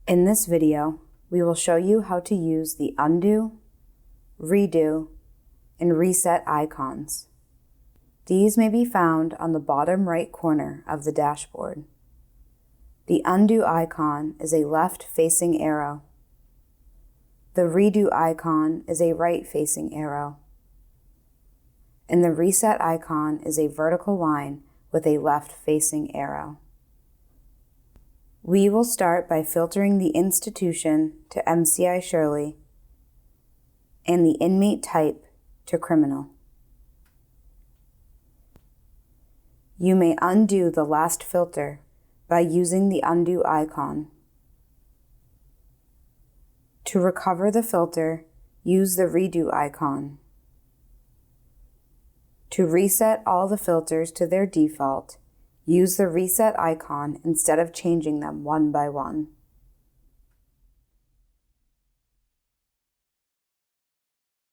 In this video, we will show you how to use the undo, redo, and reset icons. These may be found on the bottom right corner of the dashboard. The undo icon is a left-facing arrow. The redo icon is a right-facing arrow. And the reset icon is a vertical line with a left-facing arrow. We will start by filtering the institution to MCI Shirley and the inmate type to criminal. You may undo the last filter by using the undo icon. To recover the filter, use the redo icon. To reset all the filters to their default, use the reset icon instead of changing them one by one.